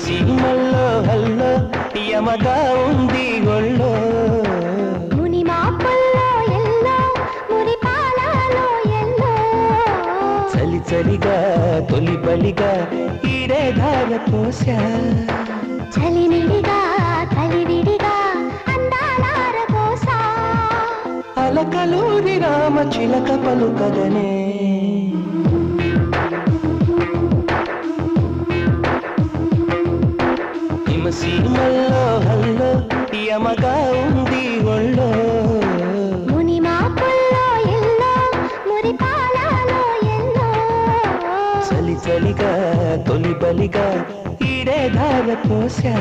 సీమల్లో hello యమగా ఉంది ఒళ్ళో ముని మాపల్లో yellow మురి పాలలో ఎల్లో చలి చలిగా తొలి బలిగా ఈడే ధార పోసా చలివిడిగా కలివిడిగా అందాలార పోసా అలకలూరి రామ చిలక పలుకదనే సీమల్లో హల్లో యమగా ఉంది ఒళ్ళో ముని మాపల్లో ఎల్లో మురి పాలలో ఎల్లో చలి చలిగా తొలి బలిగా ఈడే ధార పోసా